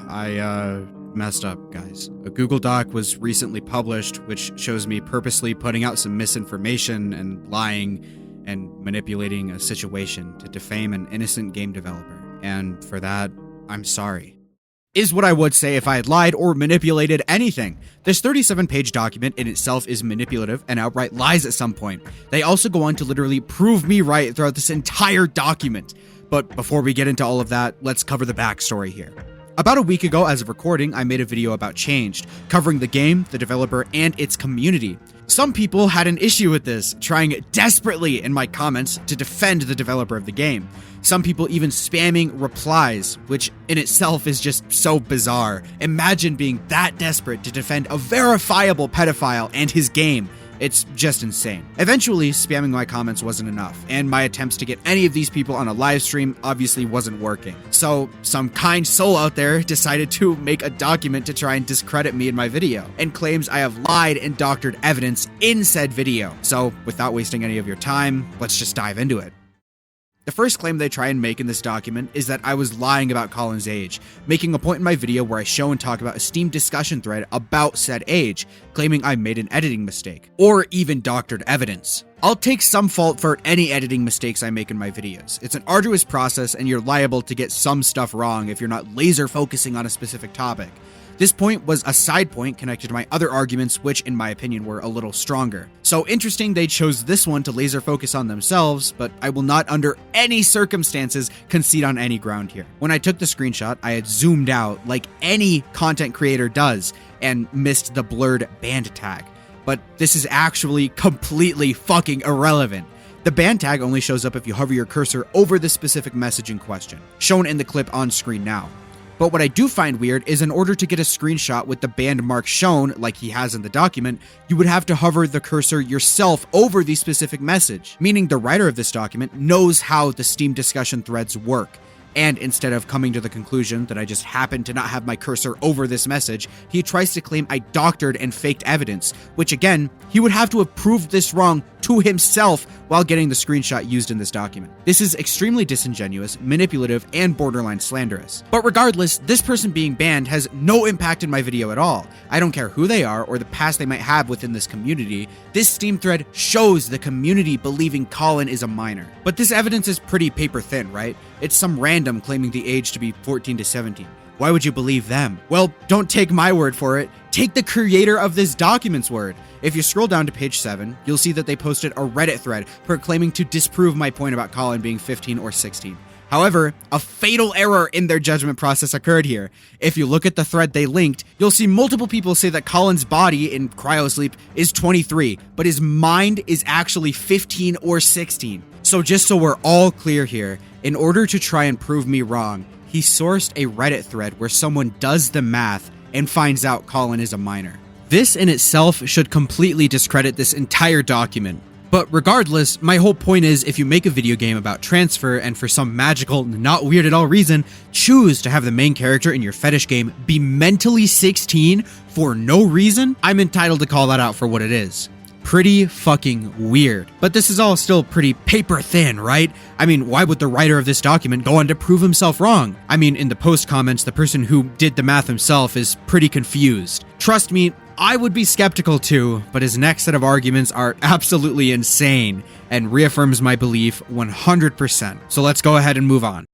I messed up, guys. A Google Doc was recently published, which shows me purposely putting out some misinformation and lying and manipulating a situation to defame an innocent game developer. And for that, I'm sorry. Is what I would say if I had lied or manipulated anything. This 37-page document in itself is manipulative and outright lies at some point. They also go on to literally prove me right throughout this entire document. But before we get into all of that, let's cover the backstory here. About a week ago, as of recording, I made a video about Changed, covering the game, the developer, and its community. Some people had an issue with this, trying desperately in my comments to defend the developer of the game. Some people even spamming replies, which in itself is just so bizarre. Imagine being that desperate to defend a verifiable pedophile and his game. It's just insane. Eventually, spamming my comments wasn't enough, and my attempts to get any of these people on a live stream obviously wasn't working. So, some kind soul out there decided to make a document to try and discredit me in my video, and claims I have lied and doctored evidence in said video. So, without wasting any of your time, let's just dive into it. The first claim they try and make in this document is that I was lying about Colin's age, making a point in my video where I show and talk about a Steam discussion thread about said age, claiming I made an editing mistake, or even doctored evidence. I'll take some fault for any editing mistakes I make in my videos. It's an arduous process and you're liable to get some stuff wrong if you're not laser focusing on a specific topic. This point was a side point connected to my other arguments, which in my opinion were a little stronger. So interesting they chose this one to laser focus on themselves, but I will not under any circumstances concede on any ground here. When I took the screenshot, I had zoomed out like any content creator does and missed the blurred band tag. But this is actually completely fucking irrelevant. The band tag only shows up if you hover your cursor over the specific message in question, shown in the clip on screen now. But what I do find weird is in order to get a screenshot with the band mark shown, like he has in the document, you would have to hover the cursor yourself over the specific message, meaning the writer of this document knows how the Steam discussion threads work. And instead of coming to the conclusion that I just happened to not have my cursor over this message, he tries to claim I doctored and faked evidence, which again, he would have to have proved this wrong to himself while getting the screenshot used in this document. This is extremely disingenuous, manipulative, and borderline slanderous. But regardless, this person being banned has no impact in my video at all. I don't care who they are or the past they might have within this community. This Steam thread shows the community believing Colin is a minor. But this evidence is pretty paper thin, right? It's some random claiming the age to be 14 to 17. Why would you believe them? Well, don't take my word for it. Take the creator of this document's word. If you scroll down to page 7, you'll see that they posted a Reddit thread proclaiming to disprove my point about Colin being 15 or 16. However, a fatal error in their judgment process occurred here. If you look at the thread they linked, you'll see multiple people say that Colin's body in cryosleep is 23, but his mind is actually 15 or 16. So just so we're all clear here, in order to try and prove me wrong, he sourced a Reddit thread where someone does the math and finds out Colin is a minor. This in itself should completely discredit this entire document. But regardless, my whole point is if you make a video game about transfer and for some magical, not weird at all reason, choose to have the main character in your fetish game be mentally 16 for no reason, I'm entitled to call that out for what it is. Pretty fucking weird. But this is all still pretty paper thin, right? I mean, why would the writer of this document go on to prove himself wrong? I mean, in the post comments, the person who did the math himself is pretty confused. Trust me, I would be skeptical too, but his next set of arguments are absolutely insane and reaffirms my belief 100%. So let's go ahead and move on.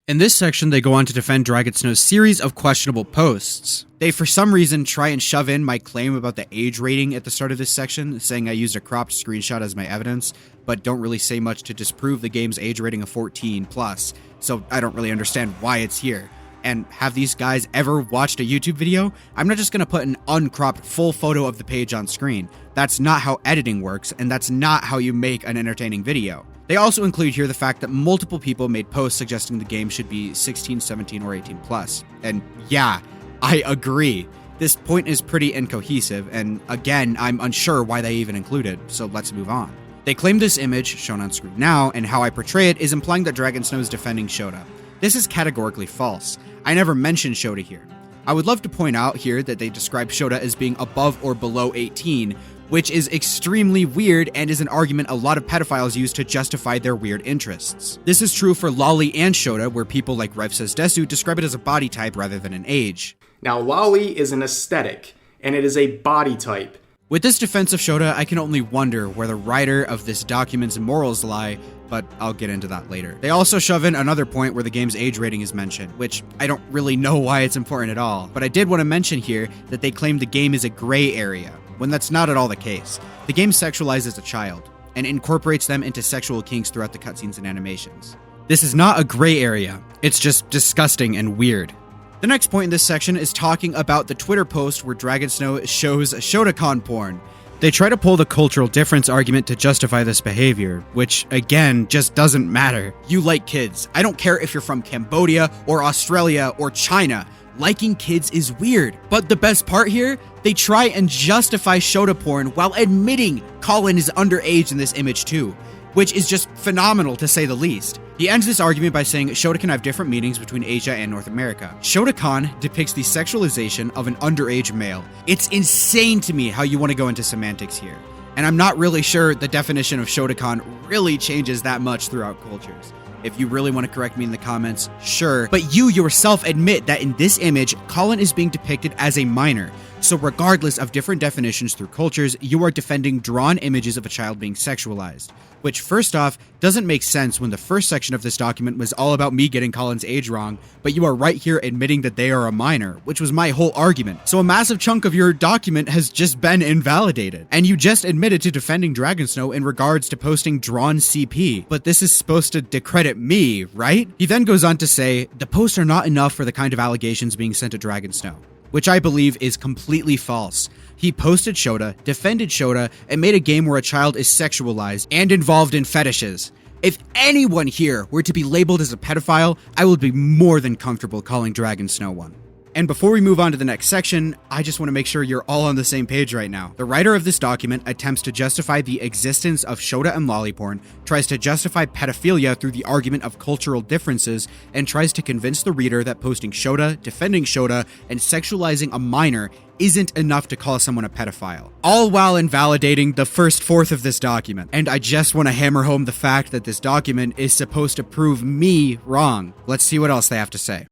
In this section, they go on to defend Dragon Snow's series of questionable posts. They, for some reason, try and shove in my claim about the age rating at the start of this section, saying I used a cropped screenshot as my evidence, but don't really say much to disprove the game's age rating of 14+, so I don't really understand why it's here. And have these guys ever watched a YouTube video? I'm not just going to put an uncropped full photo of the page on screen. That's not how editing works, and that's not how you make an entertaining video. They also include here the fact that multiple people made posts suggesting the game should be 16, 17, or 18+. And yeah, I agree. This point is pretty incohesive, and again, I'm unsure why they even include it, so let's move on. They claim this image, shown on screen now, and how I portray it is implying that Dragon Snow is defending Shota. This is categorically false. I never mentioned Shota here. I would love to point out here that they describe Shota as being above or below 18, which is extremely weird and is an argument a lot of pedophiles use to justify their weird interests. This is true for lolly and shota, where people like Rev Says Desu describe it as a body type rather than an age. Now, lolly is an aesthetic, and it is a body type. With this defense of shota, I can only wonder where the writer of this document's morals lie, but I'll get into that later. They also shove in another point where the game's age rating is mentioned, which I don't really know why it's important at all, but I did want to mention here that they claim the game is a gray area, when that's not at all the case. The game sexualizes a child, and incorporates them into sexual kinks throughout the cutscenes and animations. This is not a gray area, it's just disgusting and weird. The next point in this section is talking about the Twitter post where Dragonsnow shows Shotokan porn. They try to pull the cultural difference argument to justify this behavior, which, again, just doesn't matter. You like kids. I don't care if you're from Cambodia or Australia or China. Liking kids is weird. But the best part here, they try and justify shota porn while admitting Colin is underage in this image too, which is just phenomenal to say the least. He ends this argument by saying shota can have different meanings between Asia and North America. Shotokan depicts the sexualization of an underage male. It's insane to me how you want to go into semantics here. And I'm not really sure the definition of Shotokan really changes that much throughout cultures. If you really want to correct me in the comments, sure. But you yourself admit that in this image, Colin is being depicted as a minor. So regardless of different definitions through cultures, you are defending drawn images of a child being sexualized. Which, first off, doesn't make sense when the first section of this document was all about me getting Colin's age wrong, but you are right here admitting that they are a minor, which was my whole argument. So a massive chunk of your document has just been invalidated. And you just admitted to defending Dragonsnow in regards to posting drawn CP, but this is supposed to discredit me, right? He then goes on to say, the posts are not enough for the kind of allegations being sent to Dragonsnow, which I believe is completely false. He posted shota, defended shota, and made a game where a child is sexualized and involved in fetishes. If anyone here were to be labeled as a pedophile, I would be more than comfortable calling Dragonsnow one. And before we move on to the next section, I just want to make sure you're all on the same page right now. The writer of this document attempts to justify the existence of shota and lolly porn, tries to justify pedophilia through the argument of cultural differences, and tries to convince the reader that posting shota, defending shota, and sexualizing a minor isn't enough to call someone a pedophile. All while invalidating the first fourth of this document. And I just want to hammer home the fact that this document is supposed to prove me wrong. Let's see what else they have to say.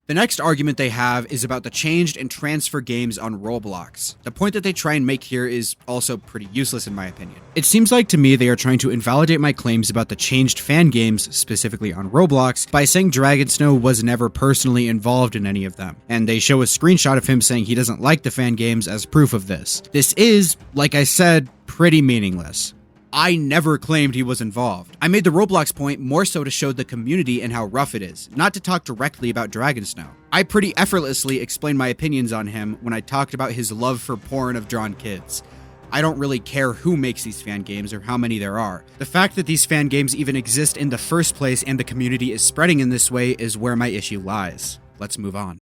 The next argument they have is about the changed and transfer games on Roblox. The point that they try and make here is also pretty useless in my opinion. It seems like to me they are trying to invalidate my claims about the changed fan games, specifically on Roblox, by saying Dragonsnow was never personally involved in any of them. And they show a screenshot of him saying he doesn't like the fan games as proof of this. This is, like I said, pretty meaningless. I never claimed he was involved. I made the Roblox point more so to show the community and how rough it is, not to talk directly about Dragonsnow. I pretty effortlessly explained my opinions on him when I talked about his love for porn of drawn kids. I don't really care who makes these fan games or how many there are. The fact that these fan games even exist in the first place and the community is spreading in this way is where my issue lies. Let's move on.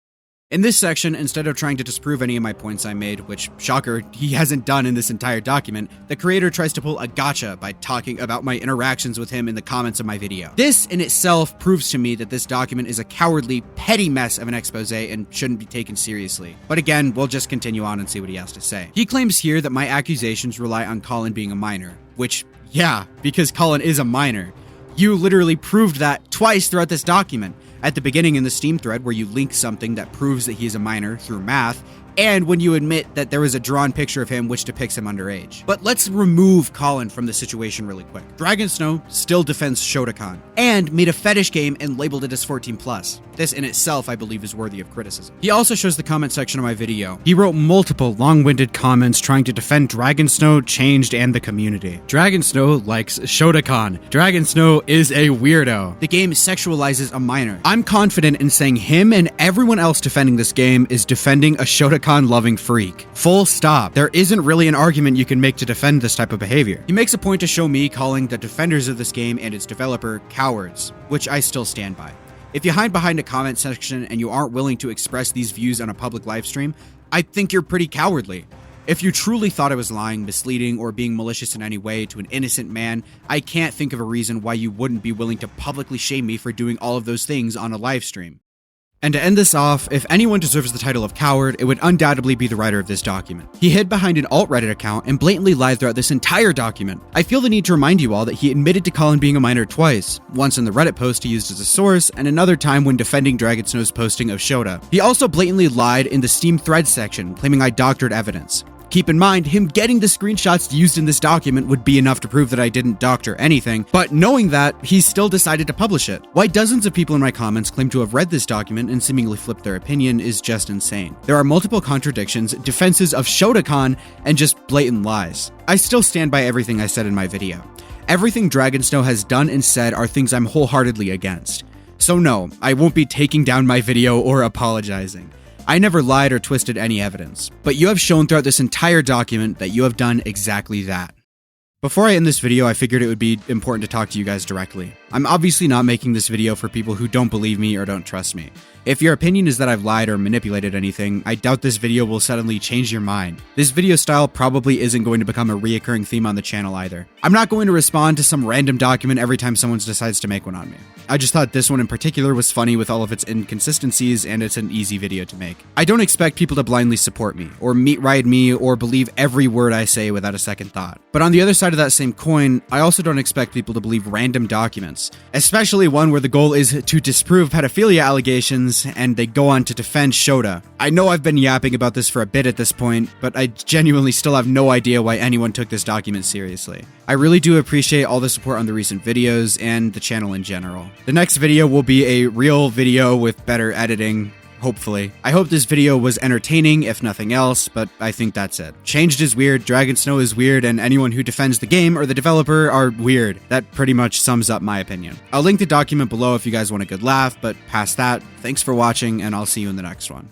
In this section, instead of trying to disprove any of my points I made, which, shocker, he hasn't done in this entire document, the creator tries to pull a gotcha by talking about my interactions with him in the comments of my video. This in itself proves to me that this document is a cowardly, petty mess of an expose and shouldn't be taken seriously. But again, we'll just continue on and see what he has to say. He claims here that my accusations rely on Colin being a minor, which, yeah, because Colin is a minor. You literally proved that twice throughout this document. At the beginning in the Steam thread where you link something that proves that he is a minor through math, and when you admit that there is a drawn picture of him which depicts him underage. But let's remove Colin from the situation really quick. Dragonsnow still defends Shotokan, and made a fetish game and labeled it as 14+. This in itself, I believe, is worthy of criticism. He also shows the comment section of my video. He wrote multiple long-winded comments trying to defend Dragonsnow, Changed, and the community. Dragonsnow likes Shotokan. Dragonsnow is a weirdo. The game sexualizes a minor. I'm confident in saying him and everyone else defending this game is defending a Shotokan-loving freak. Full stop. There isn't really an argument you can make to defend this type of behavior. He makes a point to show me calling the defenders of this game and its developer cowards, which I still stand by. If you hide behind a comment section and you aren't willing to express these views on a public livestream, I think you're pretty cowardly. If you truly thought I was lying, misleading, or being malicious in any way to an innocent man, I can't think of a reason why you wouldn't be willing to publicly shame me for doing all of those things on a livestream. And to end this off, if anyone deserves the title of coward, it would undoubtedly be the writer of this document. He hid behind an alt-Reddit account and blatantly lied throughout this entire document. I feel the need to remind you all that he admitted to Colin being a minor twice, once in the Reddit post he used as a source, and another time when defending Dragonsnow's posting of Shota. He also blatantly lied in the Steam threads section, claiming I doctored evidence. Keep in mind, him getting the screenshots used in this document would be enough to prove that I didn't doctor anything, but knowing that, he still decided to publish it. Why dozens of people in my comments claim to have read this document and seemingly flipped their opinion is just insane. There are multiple contradictions, defenses of ShotaCon, and just blatant lies. I still stand by everything I said in my video. Everything Dragonsnow has done and said are things I'm wholeheartedly against. So no, I won't be taking down my video or apologizing. I never lied or twisted any evidence, but you have shown throughout this entire document that you have done exactly that. Before I end this video, I figured it would be important to talk to you guys directly. I'm obviously not making this video for people who don't believe me or don't trust me. If your opinion is that I've lied or manipulated anything, I doubt this video will suddenly change your mind. This video style probably isn't going to become a reoccurring theme on the channel either. I'm not going to respond to some random document every time someone decides to make one on me. I just thought this one in particular was funny with all of its inconsistencies, and it's an easy video to make. I don't expect people to blindly support me, or meat ride me, or believe every word I say without a second thought. But on the other side of that same coin, I also don't expect people to believe random documents, especially one where the goal is to disprove pedophilia allegations and they go on to defend Shota. I know I've been yapping about this for a bit at this point, but I genuinely still have no idea why anyone took this document seriously. I really do appreciate all the support on the recent videos and the channel in general. The next video will be a real video with better editing, hopefully. I hope this video was entertaining, if nothing else, but I think that's it. Changed is weird, Dragonsnow is weird, and anyone who defends the game or the developer are weird. That pretty much sums up my opinion. I'll link the document below if you guys want a good laugh, but past that, thanks for watching, and I'll see you in the next one.